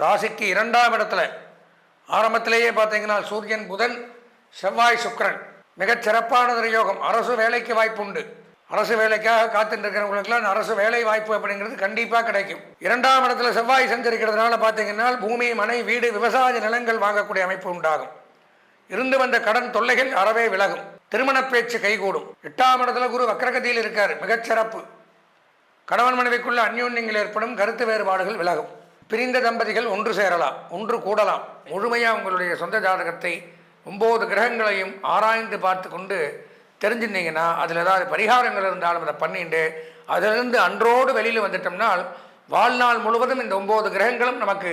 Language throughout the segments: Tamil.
ராசிக்கு 2ஆம் இடத்துல ஆரம்பத்திலேயே பார்த்தீங்கன்னா சூரியன், புதன், செவ்வாய், சுக்கிரன் மிகச் சிறப்பானது யோகம். அரசு வேலைக்கு வாய்ப்பு உண்டு. அரசு வேலைக்காக காத்துட்டு இருக்கிறவங்களுக்குலாம் அரசு வேலை வாய்ப்பு அப்படிங்கிறது கண்டிப்பாக கிடைக்கும். 2ஆம் இடத்துல செவ்வாய் சஞ்சரிக்கிறதுனால பார்த்தீங்கன்னா பூமி, மனை, வீடு, விவசாய நிலங்கள் வாங்கக்கூடிய அமைப்பு உண்டாகும். இருந்து வந்த கடன் தொல்லைகள் அறவே விலகும். திருமண பேச்சு கைகூடும். 8ஆம் இடத்துல குரு வக்ரகதியில் இருக்கார், மிகச்சிறப்பு. கணவன் மனைவிக்குள்ள அந்யோன்யங்கள் ஏற்படும், கருத்து வேறுபாடுகள் விலகும். பிரிந்த தம்பதிகள் ஒன்று சேரலாம், ஒன்று கூடலாம். முழுமையாக உங்களுடைய சொந்த ஜாதகத்தை 9 கிரகங்களையும் ஆராய்ந்து பார்த்து கொண்டு தெரிஞ்சுருந்தீங்கன்னா அதில் ஏதாவது பரிகாரங்கள் இருந்தாலும் அதை பண்ணிட்டு அதிலிருந்து அன்றோடு வெளியில் வந்துட்டோம்னால் வாழ்நாள் முழுவதும் இந்த 9 கிரகங்களும் நமக்கு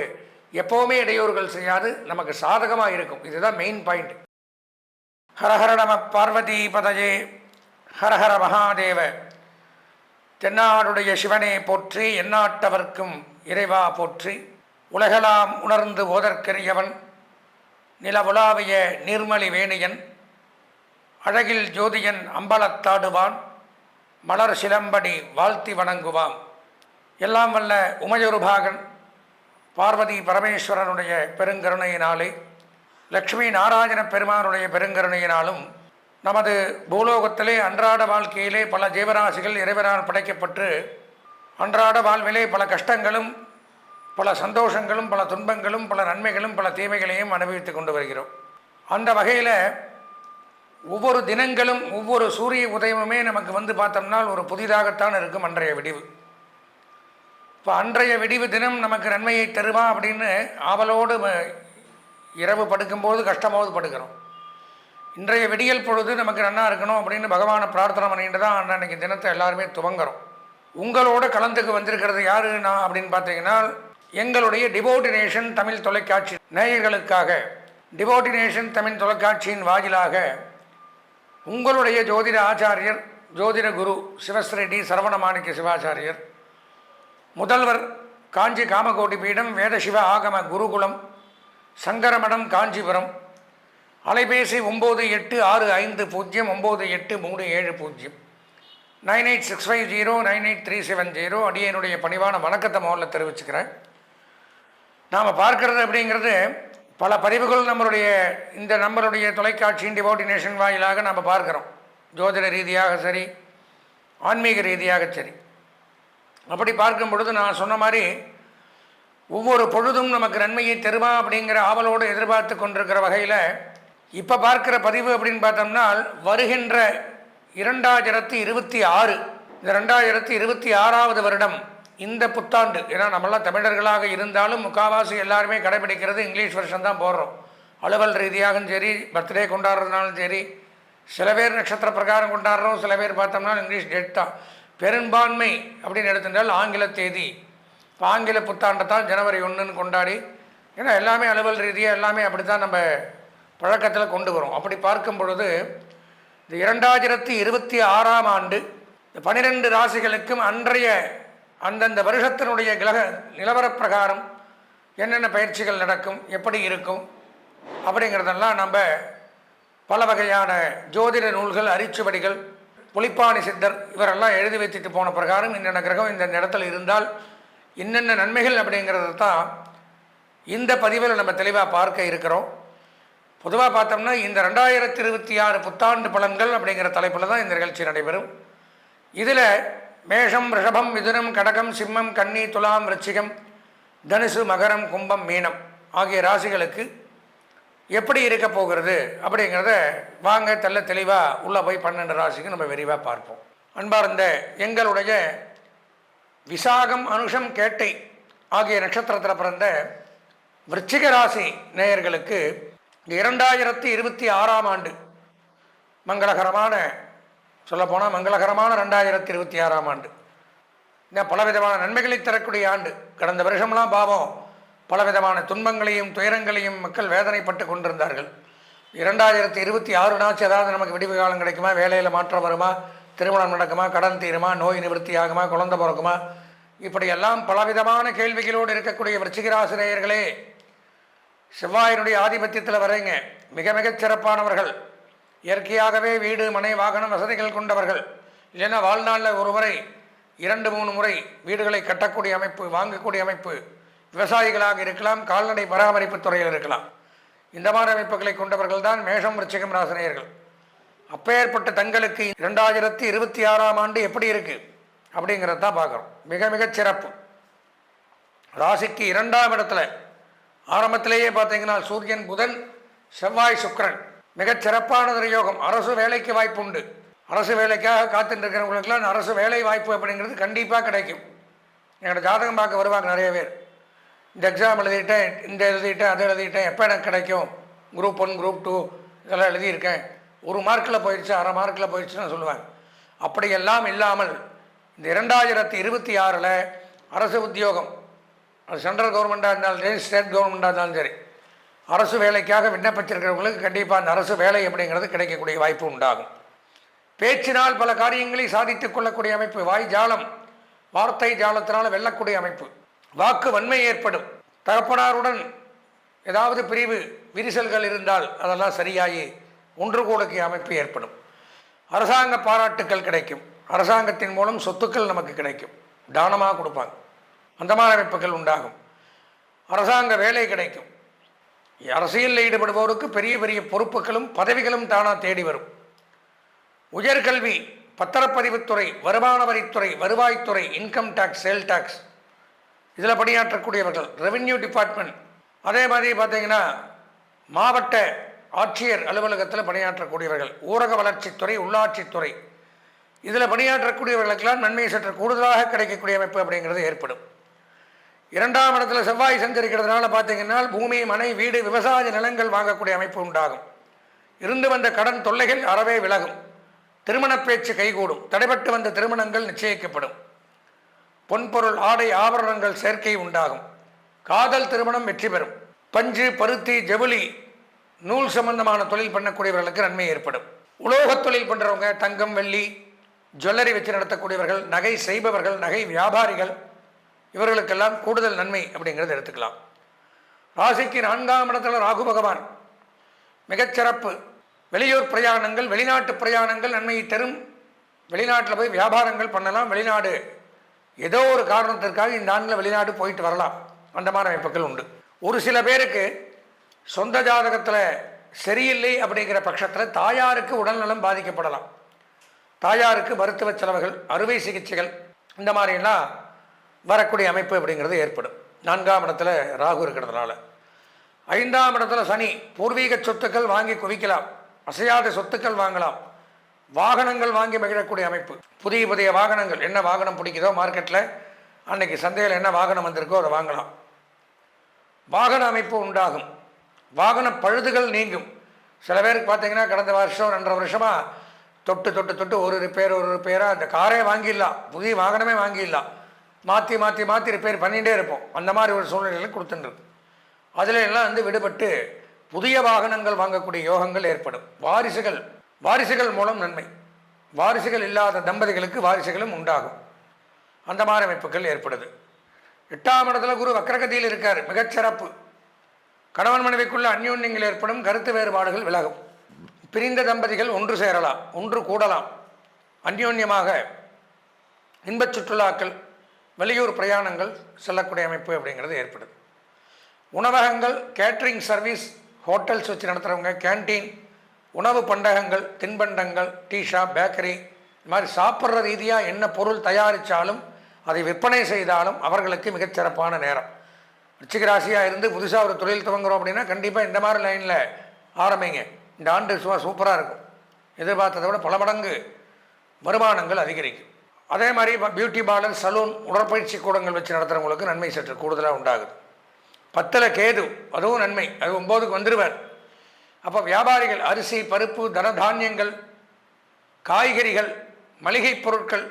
எப்போவுமே இடையூறுகள் செய்யாது, நமக்கு சாதகமாக இருக்கும். இதுதான் மெயின் பாயிண்ட். ஹரஹர நம பார்வதி பதஜே, ஹரஹர மகாதேவ. தென்னாடுடைய சிவனே போற்றி, எந்நாட்டவர்க்கும் இறைவா போற்றி. உலகலாம் உணர்ந்து ஓதற்கரியவன், நிலவுலாவிய நீர்மலி வேணியன், அழகில் ஜோதியன் அம்பலத்தாடுவான், மலர் சிலம்படி வாழ்த்தி வணங்குவான். எல்லாம் வல்ல உமையொருபாகன் பார்வதி பரமேஸ்வரனுடைய பெருங்கருணையினாலே, லக்ஷ்மி நாராயண பெருமானுடைய பெருங்கருணையினாலும் நமது பூலோகத்திலே அன்றாட வாழ்க்கையிலே பல ஜீவராசிகள் இறைவனால் படைக்கப்பட்டு அன்றாட வாழ்விலே பல கஷ்டங்களும் பல சந்தோஷங்களும் பல துன்பங்களும் பல நன்மைகளும் பல தீமைகளையும் அனுபவித்து கொண்டு வருகிறோம். அந்த வகையில் ஒவ்வொரு தினங்களும் ஒவ்வொரு சூரிய உதயமுமே நமக்கு பார்த்தோம்னா ஒரு புதிதாகத்தான் இருக்கும் அன்றைய விடிவு. இப்போ அன்றைய விடிவு தினம் நமக்கு நன்மையை தருமா அப்படின்னு ஆவலோடு இரவு படுக்கும்போது கஷ்டமாவது படுக்கிறோம். இன்றைய விடியல் பொழுது நமக்கு நன்னா இருக்கணும் அப்படின்னு பகவானை பிரார்த்தனை பண்ணிட்டு தான் அன்றைக்கு தினத்தை எல்லாருமே துவங்குறோம். உங்களோட கலந்துக்கு வந்திருக்கிறது யாரு நான் அப்படின்னு பார்த்தீங்கன்னா, எங்களுடைய டிவோட்டினேஷன் தமிழ் தொலைக்காட்சி நேயர்களுக்காக டிவோட்டினேஷன் தமிழ் தொலைக்காட்சியின் வாயிலாக உங்களுடைய ஜோதிட ஆச்சாரியர், ஜோதிட குரு சிவஸ்ரீ டி சரவணமாணிக்க சிவாச்சாரியர், முதல்வர் காஞ்சி காமகோடி பீடம் வேதசிவ ஆகம குருகுலம், சங்கரமடம், காஞ்சிபுரம். அலைபேசி 9865098370 9865098370. அடியனுடைய பணிவான வணக்கத்தை முதல்ல தெரிவிச்சுக்கிறேன். நாம் பார்க்கறது அப்படிங்கிறது பல பதிவுகள் நம்மளுடைய தொலைக்காட்சியின் டிவோட்டினேஷன் வாயிலாக நாம் பார்க்குறோம். ஜோதிட ரீதியாக சரி, ஆன்மீக ரீதியாக சரி. அப்படி பார்க்கும் பொழுது நான் சொன்ன மாதிரி ஒவ்வொரு பொழுதும் நமக்கு நன்மையை தருமா அப்படிங்கிற ஆவலோடு எதிர்பார்த்து கொண்டிருக்கிற வகையில் இப்போ பார்க்குற பதிவு அப்படின்னு பார்த்தோம்னா, வருகின்ற 2026 இந்த 2026வது வருடம் இந்த புத்தாண்டு. ஏன்னா நம்மளாம் தமிழர்களாக இருந்தாலும் முக்கால்வாசி எல்லாருமே கடைபிடிக்கிறது இங்கிலீஷ் வருஷம் தான் போடுறோம். அலுவல் ரீதியாகவும் சரி, பர்த்டே கொண்டாடுறதுனாலும் சரி, சில பேர் நட்சத்திர பிரகாரம் கொண்டாடுறோம், சில பேர் பார்த்தோம்னா இங்கிலீஷ் டேட் தான். பெரும்பான்மை அப்படின்னு எடுத்துட்டால் ஆங்கில தேதி. இப்போ ஆங்கில புத்தாண்டை தான் ஜனவரி 1ன்னு கொண்டாடி, ஏன்னா எல்லாமே அலுவல் ரீதியாக எல்லாமே அப்படி தான் நம்ம பழக்கத்தில் கொண்டு வரோம். அப்படி பார்க்கும் பொழுது இந்த 2026ஆம் ஆண்டு 12 ராசிகளுக்கும் அன்றைய அந்தந்த வருஷத்தினுடைய நிலவர பிரகாரம் என்னென்ன பயிற்சிகள் நடக்கும், எப்படி இருக்கும் அப்படிங்கிறதெல்லாம் நம்ம பல வகையான ஜோதிட நூல்கள், அரிச்சுவடிகள், புலிப்பாணி சித்தர் இவரெல்லாம் எழுதி வைத்துட்டு போன பிரகாரம் இன்னென்ன கிரகம் இந்த இடத்துல இருந்தால் இன்னென்ன நன்மைகள் அப்படிங்கிறது தான் இந்த பதிவில் நம்ம தெளிவாக பார்க்க இருக்கிறோம். பொதுவாக பார்த்தோம்னா இந்த 2026 புத்தாண்டு பலன்கள் அப்படிங்கிற தலைப்பில் தான் இந்த நிகழ்ச்சி நடைபெறும். இதில் மேஷம், ரிஷபம், மிதுனம், கடகம், சிம்மம், கன்னி, துலாம், விருச்சிகம், தனுசு, மகரம், கும்பம், மீனம் ஆகிய ராசிகளுக்கு எப்படி இருக்க போகிறது அப்படிங்கிறத வாங்க தெளிவாக உள்ளே போய் 12 ராசிக்கு நம்ம விரிவாக பார்ப்போம். அன்பார்ந்த எங்களுடைய விசாகம், அனுஷம், கேட்டை ஆகிய நட்சத்திரத்தில் பிறந்த விருச்சிக ராசி நேயர்களுக்கு 2026ஆம் ஆண்டு மங்களகரமான, சொல்லப்போனால் மங்களகரமான 2026ஆம் ஆண்டு. இன்னும் பலவிதமான நன்மைகளை தரக்கூடிய ஆண்டு. கடந்த வருஷம்லாம் பாவம் பலவிதமான துன்பங்களையும் துயரங்களையும் மக்கள் வேதனைப்பட்டு கொண்டிருந்தார்கள். 2026 ஏதாவது நமக்கு விடிவு காலம் கிடைக்குமா, வேலையில் மாற்றம் வருமா, திருமணம் நடக்குமா, கடன் தீருமா, நோய் நிவர்த்தி ஆகுமா, குழந்தை பிறக்குமா, இப்படியெல்லாம் பலவிதமான கேள்விகளோடு இருக்கக்கூடிய விருச்சிகராசிரியர்களே, செவ்வாயினுடைய ஆதிபத்தியத்தில் வரைங்க மிகச் சிறப்பானவர்கள். இயற்கையாகவே வீடு, மனை, வாகனம் வசதிகள் கொண்டவர்கள். இல்லைன்னா வாழ்நாளில் ஒரு முறை 2-3 முறை வீடுகளை கட்டக்கூடிய அமைப்பு, வாங்கக்கூடிய அமைப்பு விவசாயிகளாக இருக்கலாம், கால்நடை பராமரிப்பு துறையில் இருக்கலாம். இந்த மாதிரி அமைப்புகளை கொண்டவர்கள் தான் மேஷம் விருச்சிகம் ராசினியர்கள். அப்பேற்பட்ட தங்களுக்கு 2026ஆம் ஆண்டு எப்படி இருக்குது அப்படிங்கிறத தான் பார்க்குறோம். மிக மிக சிறப்பு. ராசிக்கு 2ஆம் இடத்துல ஆரம்பத்திலேயே பார்த்தீங்கன்னா சூரியன், புதன், செவ்வாய், சுக்கிரன் மிகச் சிறப்பான யோகம். அரசு வேலைக்கு வாய்ப்பு உண்டு. அரசு வேலைக்காக காத்துட்டு இருக்கிறவங்களுக்கெல்லாம் அரசு வேலை வாய்ப்பு அப்படிங்கிறது கண்டிப்பாக கிடைக்கும். என்னோடய ஜாதகம் பார்க்க வருவாங்க நிறைய பேர். இந்த எக்ஸாம் எழுதிட்டேன், இந்த எழுதிட்டேன், அதை எழுதிட்டேன், எப்போ எனக்கு கிடைக்கும், குரூப் 1 குரூப் 2 இதெல்லாம் எழுதியிருக்கேன், 1 மார்க்கில் போயிடுச்சு, அரை மார்க்கில் போயிடுச்சுன்னு சொல்லுவாங்க. அப்படியெல்லாம் இல்லாமல் இந்த 2026 அரசு உத்தியோகம், அது சென்ட்ரல் கவர்மெண்ட்டாக இருந்தாலும் சரி, ஸ்டேட் கவர்மெண்ட்டாக இருந்தாலும் சரி, அரசு வேலைக்காக விண்ணப்பிச்சிருக்கிறவங்களுக்கு கண்டிப்பாக அந்த அரசு வேலை அப்படிங்கிறது கிடைக்கக்கூடிய வாய்ப்பு உண்டாகும். பேச்சினால் பல காரியங்களை சாதித்துக் கொள்ளக்கூடிய அமைப்பு. வாய் ஜாலம், வார்த்தை ஜாலத்தினால் வெல்லக்கூடிய அமைப்பு. வாக்கு வன்மை ஏற்படும். தகப்பனாருடன் ஏதாவது பிரிவு விரிசல்கள் இருந்தால் அதெல்லாம் சரியாகி ஒன்று கூடக்கூடிய அமைப்பு ஏற்படும். அரசாங்க பாராட்டுக்கள் கிடைக்கும். அரசாங்கத்தின் மூலம் சொத்துக்கள் நமக்கு கிடைக்கும், தானமாக கொடுப்பாங்க. அந்த மாதிரி அமைப்புகள் உண்டாகும். அரசாங்க வேலை கிடைக்கும். அரசியலில் ஈடுபடுபவருக்கு பெரிய பெரிய பொறுப்புகளும் பதவிகளும் தானாக தேடி வரும். உயர்கல்வி, பத்திரப்பதிவுத்துறை, வருமான வரித்துறை, வருவாய்த்துறை, இன்கம் டேக்ஸ், சேல் டேக்ஸ் இதில் பணியாற்றக்கூடியவர்கள், ரெவென்யூ டிபார்ட்மெண்ட், அதே மாதிரி பார்த்திங்கன்னா மாவட்ட ஆட்சியர் அலுவலகத்தில் பணியாற்றக்கூடியவர்கள், ஊரக வளர்ச்சித்துறை, உள்ளாட்சித்துறை இதில் பணியாற்றக்கூடியவர்களுக்கெல்லாம் நன்மை சற்று கூடுதலாக கிடைக்கக்கூடிய அமைப்பு அப்படிங்கிறது ஏற்படும். 2ஆம் இடத்துல செவ்வாய் சஞ்சரிக்கிறதுனால பார்த்திங்கன்னா பூமி, மனை, வீடு, விவசாய நிலங்கள் வாங்கக்கூடிய அமைப்பு உண்டாகும். இருந்து வந்த கடன் தொல்லைகள் அறவே விலகும். திருமண பேச்சு கைகூடும். தடைபட்டு வந்த திருமணங்கள் நிச்சயிக்கப்படும். பொன்பொருள், ஆடை, ஆபரணங்கள் சேர்க்கை உண்டாகும். காதல் திருமணம் வெற்றி பெறும். பஞ்சு, பருத்தி, ஜவுளி, நூல் சம்பந்தமான தொழில் பண்ணக்கூடியவர்களுக்கு நன்மை ஏற்படும். உலோகத் தொழில் பண்ணுறவங்க, தங்கம், வெள்ளி, ஜுவல்லரி வச்சு நடத்தக்கூடியவர்கள், நகை செய்பவர்கள், நகை வியாபாரிகள் இவர்களுக்கெல்லாம் கூடுதல் நன்மை அப்படிங்கிறது எடுத்துக்கலாம். ராசிக்கு 4ஆம் இடத்துல ராகு பகவான் மிகச்சிறப்பு. வெளியூர் பிரயாணங்கள், வெளிநாட்டு பிரயாணங்கள் நன்மையை தரும். வெளிநாட்டில் போய் வியாபாரங்கள் பண்ணலாம். வெளிநாடு ஏதோ ஒரு காரணத்திற்காக இந்த ஆண்டில் வெளிநாடு போயிட்டு வரலாம். அந்த மாதிரி அமைப்புகள் உண்டு. ஒரு சில பேருக்கு சொந்த ஜாதகத்தில் சரியில்லை அப்படிங்கிற பட்சத்தில் தாயாருக்கு உடல்நலம் பாதிக்கப்படலாம். தாயாருக்கு மருத்துவ செலவுகள், அறுவை சிகிச்சைகள் இந்த மாதிரிலாம் வரக்கூடிய அமைப்பு அப்படிங்கிறது ஏற்படும். 4ஆம் இடத்துல ராகு இருக்கிறதுனால. 5ஆம் இடத்துல சனி. பூர்வீக சொத்துக்கள் வாங்கி குவிக்கலாம். அசையாத சொத்துக்கள் வாங்கலாம். வாகனங்கள் வாங்கி மகிழக்கூடிய அமைப்பு. புதிய புதிய வாகனங்கள், என்ன வாகனம் பிடிக்குதோ மார்க்கெட்டில் அன்றைக்கி சந்தையில் என்ன வாகனம் வந்திருக்கோ அதை வாங்கலாம். வாகன அமைப்பு உண்டாகும். வாகன பழுதுகள் நீங்கும். சில பேருக்கு பார்த்தீங்கன்னா கடந்த வருஷம் 2.5 வருஷமாக தொட்டு தொட்டு தொட்டு ஒரு ரிப்பேராக அந்த காரே வாங்கிடலாம், புதிய வாகனமே வாங்கிடலாம், மாற்றி மாற்றி மாற்றி ரிப்பேர் பண்ணிகிட்டே இருப்போம். அந்த மாதிரி ஒரு சூழ்நிலையில் கொடுத்துட்டுருக்கு. அதில் எல்லாம் விடுபட்டு புதிய வாகனங்கள் வாங்கக்கூடிய யோகங்கள் ஏற்படும். வாரிசுகள் மூலம் நன்மை. வாரிசுகள் இல்லாத தம்பதிகளுக்கு வாரிசுகளும் உண்டாகும். அந்த மாதிரி அமைப்புகள் ஏற்படுது. 8ஆம் இடத்துல குரு வக்ரகதியில் இருக்கார். மிகச்சிறப்பு. கணவன் மனைவிக்குள்ள அந்யோன்யங்கள் ஏற்படும். கருத்து வேறுபாடுகள் விலகும். பிரிந்த தம்பதிகள் ஒன்று சேரலாம், ஒன்று கூடலாம். அந்யோன்யமாக இன்பச் சுற்றுலாக்கள், வெளியூர் பிரயாணங்கள் செல்லக்கூடிய அமைப்பு அப்படிங்கிறது ஏற்படுது. உணவகங்கள், கேட்ரிங் சர்வீஸ், ஹோட்டல்ஸ் வச்சு நடத்துகிறவங்க, கேன்டீன், உணவு பண்டகங்கள், தின்பண்டங்கள், டீ ஷாப், பேக்கரி இது மாதிரி சாப்பிட்ற ரீதியாக என்ன பொருள் தயாரித்தாலும் அதை விற்பனை செய்தாலும் அவர்களுக்கு மிகச்சிறப்பான நேரம். விருச்சிக ராசியாக இருந்து புதுசாக ஒரு தொழில் துவங்குறோம் அப்படின்னா கண்டிப்பாக இந்த மாதிரி லைனில் ஆரம்பிங்க. இந்த ஆண்டு சூப்பராக இருக்கும். எதிர்பார்த்ததை விட பல மடங்கு வருமானங்கள் அதிகரிக்கும். அதே மாதிரி பியூட்டி பார்லர், சலூன், உடற்பயிற்சி கூடங்கள் வச்சு நடத்துகிறவங்களுக்கு நன்மை சற்று கூடுதலாக உண்டாகுது. 10ல் கேது, அதுவும் நன்மை. அது 9க்கு வந்துடுவார். அப்போ வியாபாரிகள் அரிசி, பருப்பு, தனதானியங்கள், காய்கறிகள், மளிகை பொருட்கள்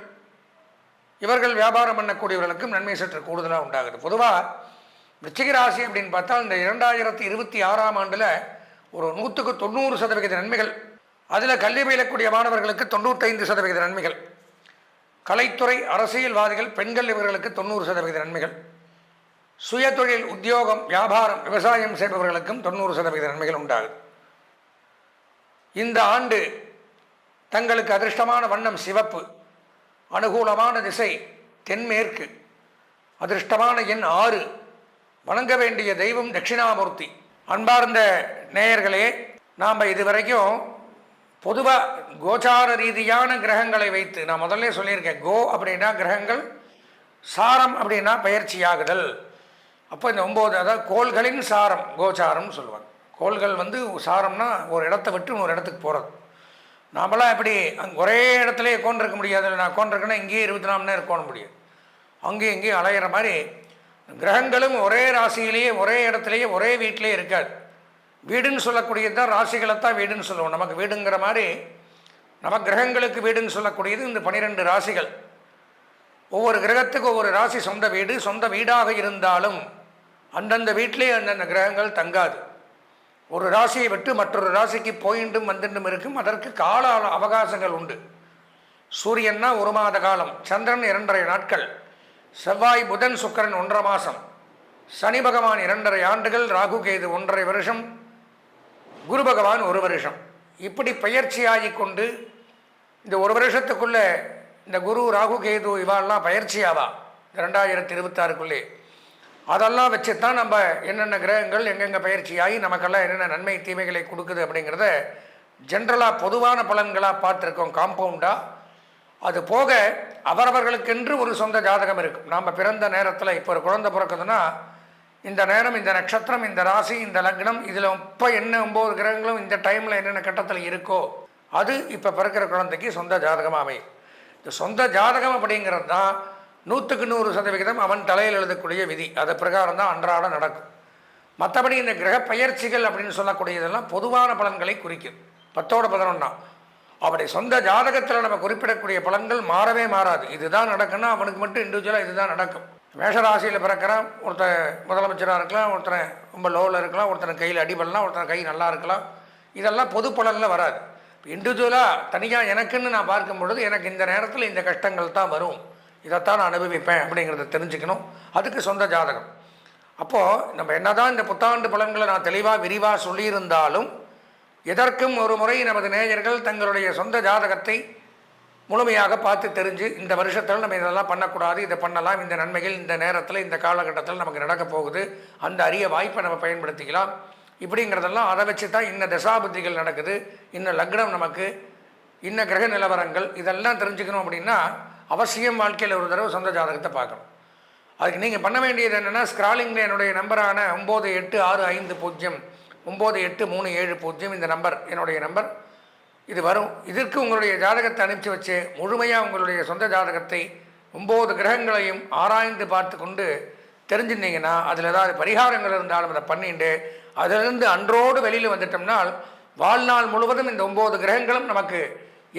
இவர்கள் வியாபாரம் பண்ணக்கூடியவர்களுக்கும் நன்மை சற்று கூடுதலாக உண்டாகுது. பொதுவாக விருச்சிக ராசி அப்படின்னு பார்த்தா இந்த 2026ஆம் ஆண்டில் ஒரு 100க்கு 90% நன்மைகள். அதில் கல்வி பயிலக்கூடிய மாணவர்களுக்கு 95% நன்மைகள். கலைத்துறை, அரசியல்வாதிகள், பெண்கள் இவர்களுக்கு 90% நன்மைகள். சுயதொழில், உத்தியோகம், வியாபாரம், விவசாயம் செய்பவர்களுக்கும் 90% நன்மைகள் உண்டாகுது. இந்த ஆண்டு தங்களுக்கு அதிர்ஷ்டமான வண்ணம் சிவப்பு, அனுகூலமான திசை தென்மேற்கு, அதிர்ஷ்டமான எண் 6, வணங்க வேண்டிய தெய்வம் தட்சிணாமூர்த்தி. அன்பார்ந்த நேயர்களே, நாம் இதுவரைக்கும் பொதுவாக கோச்சார ரீதியான கிரகங்களை வைத்து நான் முதல்ல சொல்லியிருக்கேன். கோ அப்படின்னா கிரகங்கள், சாரம் அப்படின்னா பயிற்சியாகுதல். அப்போ இந்த 9, அதாவது கோள்களின் சாரம் கோச்சாரம்னு சொல்லுவாங்க. கோள்கள் சாரம்னா ஒரு இடத்த விட்டு இன்னொரு இடத்துக்கு போகிறது. நாமெல்லாம் எப்படி ஒரே இடத்துல உட்காந்துருக்க முடியாது. நான் உட்காந்துருக்கேன்னா இங்கேயே 24 மணி நேரம் உட்கார முடியாது. அங்கேயும் இங்கேயும் அலையிற மாதிரி கிரகங்களும் ஒரே ராசியிலேயே ஒரே இடத்துலையே ஒரே வீட்டிலே இருக்காது. வீடுன்னு சொல்லக்கூடியது தான் ராசிகளைத்தான் வீடுன்னு சொல்லுவோம். நமக்கு வீடுங்கிற மாதிரி நம்ம கிரகங்களுக்கு வீடுன்னு சொல்லக்கூடியது இந்த 12 ராசிகள். ஒவ்வொரு கிரகத்துக்கு ஒவ்வொரு ராசி சொந்த வீடு. சொந்த வீடாக இருந்தாலும் அந்தந்த வீட்டிலே அந்தந்த கிரகங்கள் தங்காது. ஒரு ராசியை விட்டு மற்றொரு ராசிக்கு போயிண்டும் வந்துட்டும் இருக்கும். அதற்கு கால அவகாசங்கள் உண்டு. சூரியன்னா 1 மாத காலம், சந்திரன் 2.5 நாட்கள், செவ்வாய் புதன் சுக்கிரன் 1.5 மாதம், சனி பகவான் 2.5 ஆண்டுகள், ராகு கேது 1.5 வருஷம், குரு பகவான் 1 வருஷம். இப்படி பயிற்சியாகி கொண்டு இந்த 1 வருஷத்துக்குள்ளே இந்த குரு ராகு கேது இவாள்லாம் பயிற்சியாவா 2026க்குள்ளே. அதெல்லாம் வச்சு தான் நம்ம என்னென்ன கிரகங்கள் எங்கெங்கே பயிற்சியாகி நமக்கெல்லாம் என்னென்ன நன்மை தீமைகளை கொடுக்குது அப்படிங்கிறத ஜென்ரலாக பொதுவான பலன்களாக பார்த்துருக்கோம், காம்பவுண்டாக. அது போக அவரவர்களுக்கென்று ஒரு சொந்த ஜாதகம் இருக்கும். நாம் பிறந்த நேரத்தில் இப்போ ஒரு குழந்தை பிறக்குதுன்னா இந்த நேரம், இந்த நட்சத்திரம், இந்த ராசி, இந்த லக்னம், இதில் இப்போ என்ன 9 கிரகங்களும் இந்த டைமில் என்னென்ன கட்டத்தில் இருக்கோ அது இப்போ பிறக்கிற குழந்தைக்கு சொந்த ஜாதகமாக அமையும். இந்த சொந்த ஜாதகம் அப்படிங்கிறது தான் 100க்கு 100% அவன் தலையில் எழுதக்கூடிய விதி. அது பிரகாரம் தான் அன்றாட நடக்கும். மற்றபடி இந்த கிரக பயிற்சிகள் அப்படின்னு சொல்லக்கூடியதெல்லாம் பொதுவான பலன்களை குறிக்கும். 10ஓட 11 அப்படி சொந்த ஜாதகத்தில் நம்ம குறிப்பிடக்கூடிய பலன்கள் மாறவே மாறாது. இதுதான் நடக்குன்னா அவனுக்கு மட்டும் இண்டிவிஜுவலாக இதுதான் நடக்கும். மேஷராசியில் பிறக்கிறான், ஒருத்தர் முதலமைச்சராக இருக்கலாம், ஒருத்தர் ரொம்ப லோவில் இருக்கலாம், ஒருத்தர் கையில் அடிபடலாம், ஒருத்தர் கை நல்லா இருக்கலாம். இதெல்லாம் பொது பலனில் வராது. இண்டிவிஜுவலாக தனியாக எனக்குன்னு நான் பார்க்கும் பொழுது எனக்கு இந்த நேரத்தில் இந்த கஷ்டங்கள் தான் வரும், இதைத்தான் நான் அனுபவிப்பேன் அப்படிங்கிறத தெரிஞ்சுக்கணும். அதுக்கு சொந்த ஜாதகம். அப்போது நம்ம என்ன தான் இந்த புத்தாண்டு பலன்களை நான் தெளிவாக விரிவாக சொல்லியிருந்தாலும் எதற்கும் ஒரு முறை நமது நேயர்கள் தங்களுடைய சொந்த ஜாதகத்தை முழுமையாக பார்த்து தெரிஞ்சு இந்த வருஷத்தில் நம்ம இதெல்லாம் பண்ணக்கூடாது, இதை பண்ணலாம், இந்த நன்மைகள் இந்த நேரத்தில் இந்த காலகட்டத்தில் நமக்கு நடக்க போகுது, அந்த அரிய வாய்ப்பை நம்ம பயன்படுத்திக்கலாம் இப்படிங்கிறதெல்லாம் அதை வச்சு தான் இன்ன தசாபுத்திகள் நடக்குது, இன்ன லக்னம் நமக்கு, இன்ன கிரக நிலவரங்கள், இதெல்லாம் தெரிஞ்சுக்கணும். அப்படின்னா அவசியம் வாழ்க்கையில் ஒரு தடவை சொந்த ஜாதகத்தை பார்க்கணும். அதுக்கு நீங்கள் பண்ண வேண்டியது என்னென்னா, ஸ்க்ராலிங்கில் என்னுடைய நம்பரான 9865 98370 இந்த நம்பர் என்னுடைய நம்பர். இது வரும். இதற்கு உங்களுடைய ஜாதகத்தை அனுப்பிச்சி வச்சு முழுமையாக உங்களுடைய சொந்த ஜாதகத்தை 9 கிரகங்களையும் ஆராய்ந்து பார்த்து கொண்டு தெரிஞ்சுருந்தீங்கன்னா அதில் ஏதாவது பரிகாரங்கள் இருந்தாலும் அதை பண்ணிட்டு அதிலிருந்து அன்றோடு வெளியில் வந்துட்டோம்னால் வாழ்நாள் முழுவதும் இந்த 9 கிரகங்களும் நமக்கு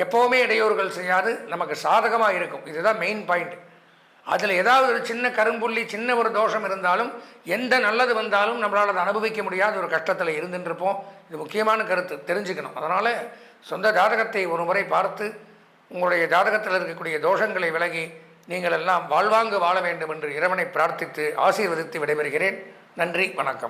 எப்போவுமே இடையூறுகள் செய்யாது, நமக்கு சாதகமாக இருக்கும். இதுதான் மெயின் பாயிண்ட். அதில் ஏதாவது ஒரு சின்ன கரும்புள்ளி, சின்ன ஒரு தோஷம் இருந்தாலும் எந்த நல்லது வந்தாலும் நம்மளால் அதை அனுபவிக்க முடியாத ஒரு கஷ்டத்தில் இருந்துருப்போம். இது முக்கியமான கருத்து, தெரிஞ்சுக்கணும். அதனால் சொந்த ஜாதகத்தை ஒரு முறை பார்த்து உங்களுடைய ஜாதகத்தில் இருக்கக்கூடிய தோஷங்களை விலகி நீங்கள் எல்லாம் வாழ்வாங்கு வாழ வேண்டும் என்று இறைவனை பிரார்த்தித்து ஆசீர்வதித்து விடைபெறுகிறேன். நன்றி, வணக்கம்.